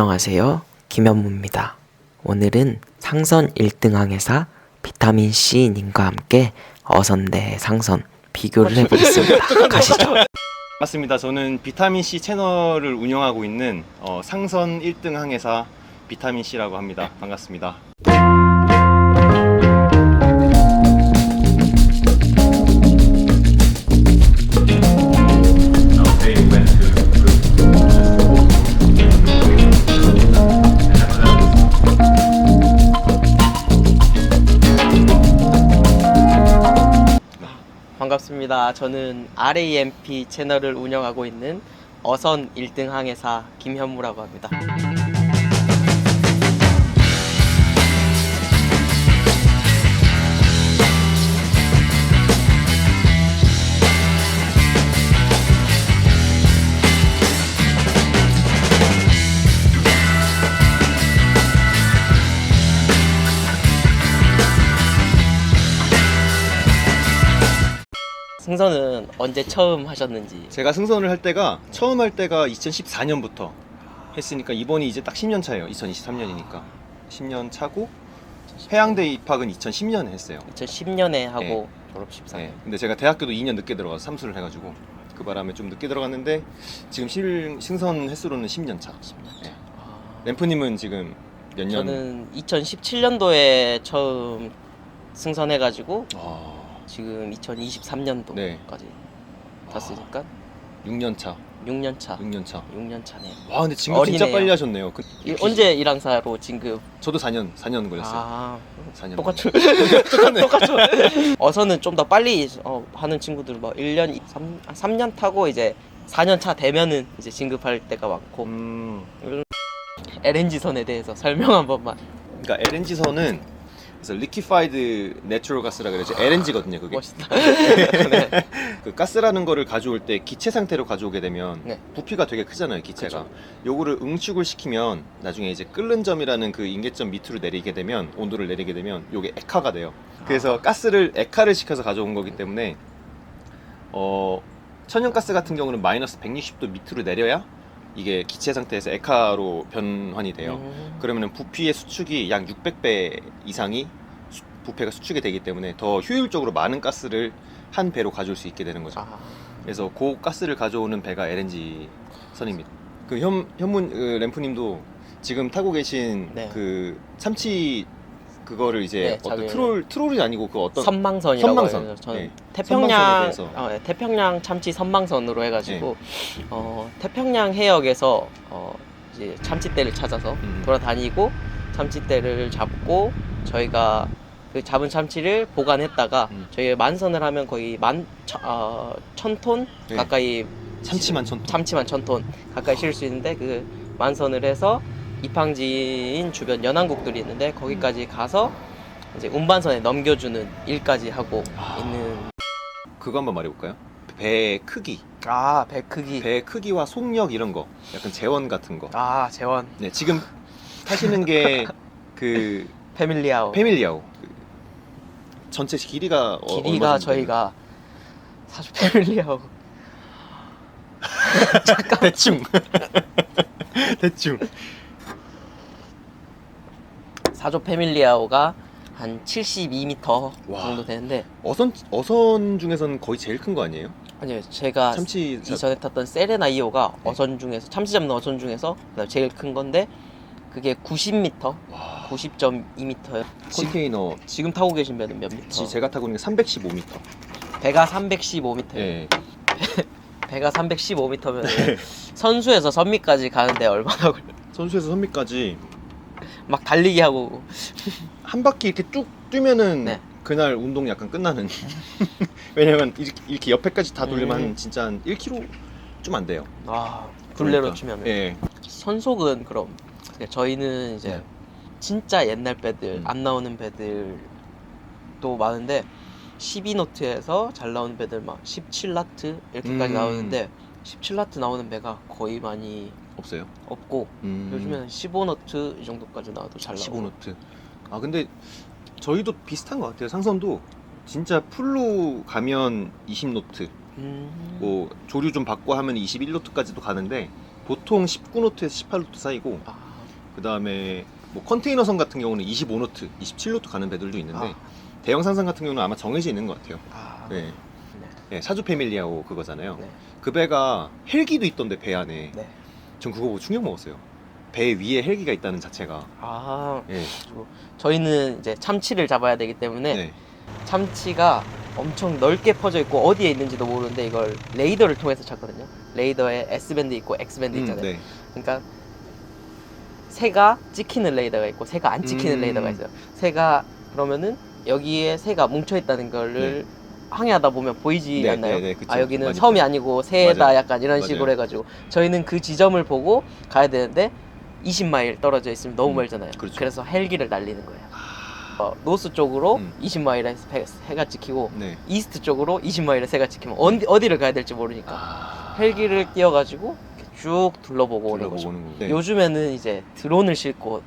안녕하세요. 김현무입니다. 오늘은 상선 1등 항해사 비타민C 님과 함께 어선 대 상선 비교를 해보겠습니다. 가시죠. 맞습니다. 저는 비타민C 채널을 운영하고 있는 상선 1등 항해사 비타민C라고 합니다. 반갑습니다. 반갑습니다. 저는 RAMP 채널을 운영하고 있는 어선 1등 항해사 김현무라고 합니다. 승선은 언제 처음 하셨는지? 제가 승선을 할 때가 처음 할 때가 2014년부터 했으니까 이번이 이제 딱 10년 차예요. 2023년이니까 10년 차고 해양대 입학은 2010년에 했어요. 2010년에 하고 네. 졸업식사. 네. 근데 제가 대학교도 2년 늦게 들어가서 삼수를 해가지고 그 바람에 좀 늦게 들어갔는데 지금 승선 횟수로는 10년 차. 10년. 네. 램프님은 지금 몇 년? 저는 2017년도에 처음 승선해가지고 아, 지금 2023년도까지 네. 탔으니까 6년 차. 6년 차. 6년 차. 6년 차네요. 와, 근데 진급 진짜 어리네요. 빨리 하셨네요. 언제 1항사로 진급? 저도 4년 걸렸어요. 아, 4년. 똑같죠. 똑같네. 똑같죠. 어선은 좀 더 빨리 하는 친구들 뭐 1년, 3년 타고 이제 4년 차 되면은 이제 진급할 때가 많고. LNG선에 대해서 설명 한 번만. 그러니까 LNG선은 그래서 리퀴파이드 내추럴 가스라 그러죠. LNG거든요, 그게. 멋있다. 네. 그 가스라는 거를 가져올 때 기체 상태로 가져오게 되면 네. 부피가 되게 크잖아요, 기체가. 그쵸. 요거를 응축을 시키면 나중에 이제 끓는 점이라는 그 인계점 밑으로 내리게 되면 온도를 내리게 되면 요게 액화가 돼요. 그래서 가스를 액화를 시켜서 가져온 거기 때문에 천연가스 같은 경우는 마이너스 160도 밑으로 내려야 이게 기체 상태에서 액화로 변환이 돼요. 그러면 부피의 수축이 약 600배 이상이 부피가 수축이 되기 때문에 더 효율적으로 많은 가스를 한 배로 가져올 수 있게 되는 거죠. 그래서 그 가스를 가져오는 배가 LNG 선입니다. 그 현문 램프님도 지금 타고 계신 네. 그 참치 그거를 이제 네, 어떤 자기- 트롤이 아니고 그 어떤 선망선이라고 선망선. 해요. 저는 네. 태평양 선망선에 대해서. 태평양 참치 선망선으로 해가지고 태평양 해역에서 이제 참치떼를 찾아서 돌아다니고 참치떼를 잡고 저희가 그 잡은 참치를 보관했다가 저희 만선을 하면 거의 1,000톤 네. 가까이 참치만 1000톤. 참치만 1,000톤 가까이 실을 수 있는데 그 만선을 해서 입항지인 주변 연안국들이 있는데 거기까지 가서 이제 운반선에 넘겨주는 일까지 하고 있는. 그거 한번 말해볼까요? 배 크기, 배 크기. 배 크기와 속력 이런 거, 약간 재원 같은 거. 재원. 네, 지금 타시는 게 그 패밀리아우. 패밀리아우. 전체 길이가 길이가 저희가 사실 패밀리아우 대충 대충 사조 패밀리아우가 한 72m 와. 정도 되는데 어선 중에서는 거의 제일 큰 거 아니에요? 아니요 제가 참치 이전에 탔던 세레나 2호가 어선 중에서 참치 잡는 어선 중에서 제일 큰 건데 그게 90m, 와. 90.2m예요. 시케이너 지금 타고 계신 배는 몇 미터? 제가 타고 있는 게 315m. 배가 315m예요. 네. 배가 315m면 선수에서 선미까지 가는데 얼마나 걸려? 선수에서 선미까지 막 달리기 하고. 한 바퀴 이렇게 쭉 뛰면은 네. 그날 운동 약간 끝나는. 왜냐면 이렇게 옆에까지 다 돌리면 한 진짜 한 1km 좀 안 돼요. 굴레로 그러니까. 치면. 예. 선속은 그럼 저희는 이제 네. 진짜 옛날 배들 안 나오는 배들도 많은데 12노트에서 잘 나오는 배들 막 17나트 이렇게까지 나오는데 17나트 나오는 배가 거의 많이 없어요? 없고 요즘에는 15노트 이 정도까지 나와도 잘 나오고. 15노트. 아 근데 저희도 비슷한 것 같아요. 상선도 진짜 풀로 가면 20노트, 뭐 조류 좀 받고 하면 21노트까지도 가는데 보통 19노트에서 18노트 사이고 그 다음에 뭐 컨테이너선 같은 경우는 25노트, 27노트 가는 배들도 있는데 대형 상선 같은 경우는 아마 정해져 있는 것 같아요. 네. 네. 네, 샤주 패밀리하고 그거잖아요. 네. 그 배가 헬기도 있던데 배 안에. 네. 전 그거 보고 충격 먹었어요. 배 위에 헬기가 있다는 자체가. 네. 저희는 이제 참치를 잡아야 되기 때문에 네. 참치가 엄청 넓게 퍼져 있고 어디에 있는지도 모르는데 이걸 레이더를 통해서 찾거든요. 레이더에 S밴드 있고 X밴드 있잖아요. 네. 그러니까 새가 찍히는 레이더가 있고 새가 안 찍히는 레이더가 있어요. 새가 그러면은 여기에 새가 뭉쳐 있다는 거를 항해하다 보면 보이지 네, 않나요? 네, 네, 그쵸. 아 여기는 많이 섬이 보여요. 아니고 새다 맞아요. 약간 이런 식으로 맞아요. 해가지고 저희는 그 지점을 보고 가야 되는데 20마일 떨어져 있으면 너무 멀잖아요. 그렇죠. 그래서 헬기를 날리는 거예요. 노스 쪽으로 20마일에 해가 찍히고 네. 이스트 쪽으로 20마일에 새가 찍히면 어디를 가야 될지 모르니까 헬기를 띄워가지고 이렇게 쭉 둘러보고 오는 거죠. 오는 거. 네. 요즘에는 이제 드론을 싣고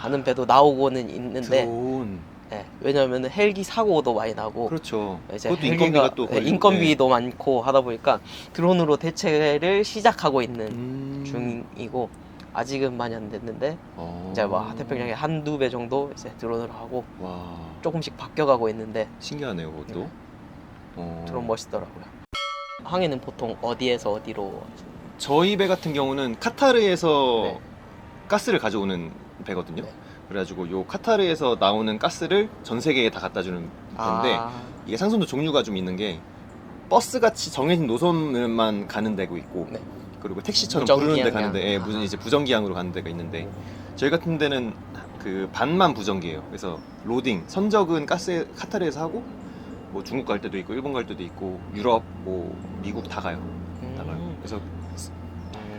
가는 배도 나오고는 있는데 드론. 네, 왜냐하면 헬기 사고도 많이 나고 그렇죠. 이제 그것도 헬기가 인건비가 또 네, 인건비도 많고 하다 보니까 드론으로 대체를 시작하고 있는 중이고 아직은 많이 안 됐는데 이제 뭐 태평양에 한두 배 정도 이제 드론으로 하고 와, 조금씩 바뀌어가고 있는데 신기하네요, 그것도. 드론 멋있더라고요. 항해는 보통 어디에서 어디로? 저희 배 같은 경우는 카타르에서 네. 가스를 가져오는 배거든요. 네. 그래가지고 요 카타르에서 나오는 가스를 전 세계에 다 갖다 주는 배인데 이게 상선도 종류가 좀 있는 게 버스 같이 정해진 노선을만 가는 데고 있고 네. 그리고 택시처럼 무전기양. 부르는 데 가는데 예, 무슨 이제 부정기항으로 가는 데가 있는데 저희 같은 데는 그 반만 부정기예요. 그래서 로딩 선적은 가스 카타르에서 하고 뭐 중국 갈 때도 있고 일본 갈 때도 있고 유럽 뭐 미국 다 가요. 다 가요. 그래서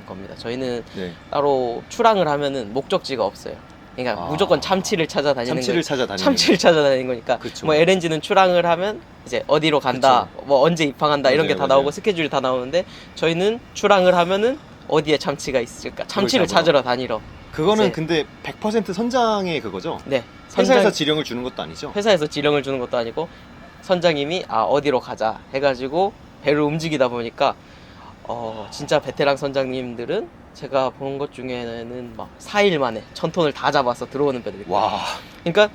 겁니다. 저희는 네. 따로 출항을 하면은 목적지가 없어요. 그러니까 무조건 참치를 찾아다니는 참치를 거예요. 찾아다니는 참치를 찾아다니는 거니까 그쵸. 뭐 LNG는 출항을 하면 이제 어디로 간다, 뭐 언제 입항한다 이런 게 다 맞아요, 나오고 맞아요. 스케줄이 다 나오는데 저희는 출항을 하면은 어디에 참치가 있을까 참치를 잡으러. 찾으러 다니러. 그거는 네. 근데 100% 선장의 그거죠? 네. 회사에서 지령을 주는 것도 아니죠? 회사에서 지령을 주는 것도 아니고 선장님이 어디로 가자 해가지고 배를 움직이다 보니까 진짜 베테랑 선장님들은 제가 본 것 중에는 막 4일 만에 1000톤을 다 잡아서 들어오는 배들 있고. 와, 그러니까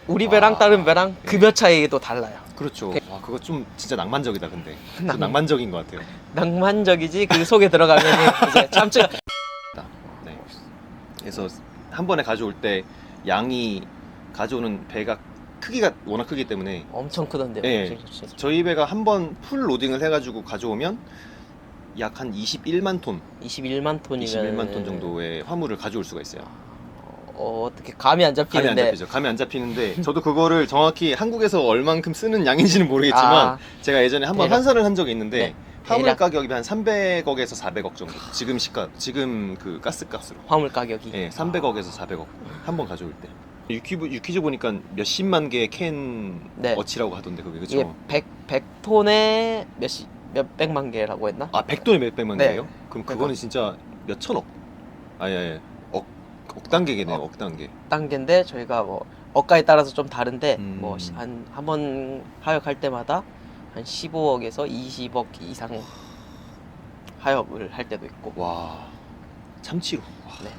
우리 배랑 다른 배랑 급여 차이도 달라요. 그렇죠. 와, 그거 좀 진짜 낭만적이다 근데. 좀 낭- 낭만적인 것 같아요. 낭만적이지 그 속에 들어가면 이제 참치가 네. 그래서 한 번에 가져올 때 양이 가져오는 배가 크기가 워낙 크기 때문에 엄청 크던데요. 네. 진짜. 저희 배가 한 번 풀 로딩을 해가지고 가져오면 약 한 21만 톤, 21만 톤이면 21만 톤 정도의 화물을 가져올 수가 있어요. 어떻게 감이 안 감이 안 잡히는데 잡히죠. 감이 안 잡히는데 저도 그거를 정확히 한국에서 얼만큼 쓰는 양인지는 모르겠지만 제가 예전에 한번 대략. 환산을 한 적이 있는데 네. 화물 대략. 가격이 한 300억에서 400억 정도. 지금 시가 지금 그 가스 값으로. 화물 가격이 예, 300억에서 400억 한 번 가져올 때. 유퀴즈 보니까 몇십만 개의 캔 네. 어치라고 하던데 그게 이게 그렇죠? 100톤에 몇백만 개라고 했나? 아 100돈에 몇백만 네. 개예요? 그럼 그거는 진짜 몇 천억? 아예 억 단계겠네요. 억 단계. 단계인데 저희가 뭐 억가에 따라서 좀 다른데 음. 뭐 한 번 하역할 때마다 한 15억에서 20억 이상 하역을 할 때도 있고. 와 참치로. 와, 네.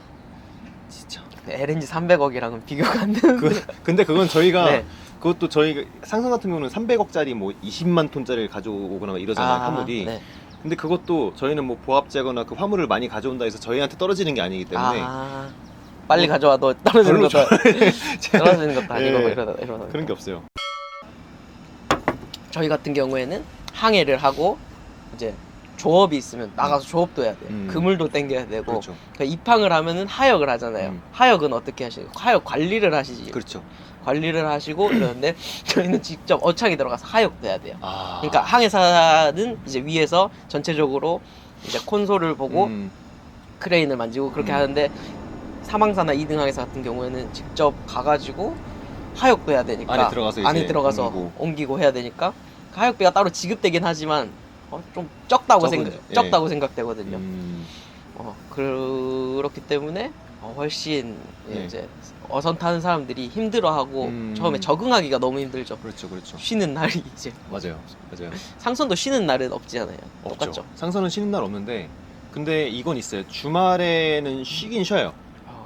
진짜. LNG 300억이랑은 비교가 안 되는데. 근데 그건 저희가 네. 그것도 저희 상선 같은 경우는 300억짜리 뭐 20만 톤짜리를 가져오거나 막 이러잖아요 화물이. 네. 근데 그것도 저희는 뭐 보합제거나 그 화물을 많이 가져온다 해서 저희한테 떨어지는 게 아니기 때문에 빨리 가져와도 떨어지는 별로 것도 떨어지는 것도 아니고 예. 뭐 이러다 그런 게 없어요. 저희 같은 경우에는 항해를 하고 이제 조업이 있으면 나가서 조업도 해야 돼요. 그물도 땡겨야 되고. 그렇죠. 그러니까 입항을 하면은 하역을 하잖아요. 하역은 어떻게 하시죠? 하역 관리를 하시지. 그렇죠. 관리를 하시고 이러는데 저희는 직접 어창에 들어가서 하역도 해야 돼요. 아. 그러니까 항해사는 이제 위에서 전체적으로 이제 콘솔을 보고 크레인을 만지고 그렇게 하는데 사망사나 2등 항해사 같은 경우에는 직접 가가지고 하역도 해야 되니까 안에 들어가서 이제 안에 들어가서 옮기고 해야 되니까 그 하역비가 따로 지급되긴 하지만 좀 적다고 적다고 생각되거든요. 그렇기 때문에 훨씬 네. 이제 어선 타는 사람들이 힘들어하고 처음에 적응하기가 너무 힘들죠. 그렇죠, 그렇죠. 쉬는 날이 이제 맞아요, 맞아요. 상선도 쉬는 날은 없지 않아요. 없죠. 똑같죠. 상선은 쉬는 날 없는데 근데 이건 있어요. 주말에는 쉬긴 쉬어요.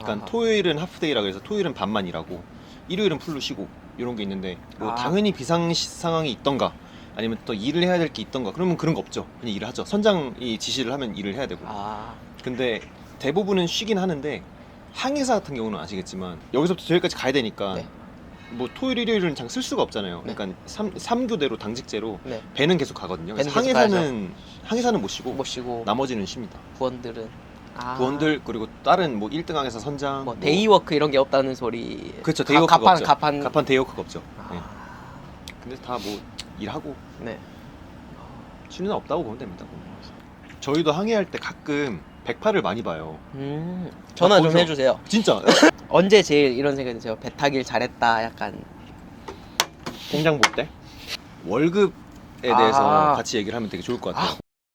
그러니까 토요일은 하프데이라 그래서 토요일은 반만 일하고 일요일은 풀로 쉬고 이런 게 있는데 뭐 아. 당연히 비상 상황이 있던가 아니면 또 일을 해야 될 게 있던가 그러면 그런 거 없죠. 그냥 일을 하죠. 선장이 지시를 하면 일을 해야 되고. 아, 근데 대부분은 쉬긴 하는데 항해사 같은 경우는 아시겠지만 여기서부터 저기까지 가야 되니까 네. 뭐 토요일 일요일은 장 쓸 수가 없잖아요. 네. 그러니까 3교대로 당직제로 네. 배는 계속 가거든요. 그래서 배는 계속 항해사는 못 쉬고 못 쉬고 나머지는 쉽니다. 부원들은 부원들 그리고 다른 뭐 1등 항해사 선장 뭐 데이워크 이런 게 없다는 소리. 그렇죠. 데이워크가 없죠. 가판. 데이워크가 없죠. 네. 아, 근데 다 뭐 일하고 네. 쉬는 날 없다고 보면 됩니다. 저희도 항해할 때 가끔 108을 많이 봐요. 전화 좀 거기서- 해주세요. 진짜 언제 제일 이런 생각이 드세요? 배 타길 잘했다. 약간. 통장 볼 때 월급에 대해서 같이 얘기를 하면 되게 좋을 것 같아요.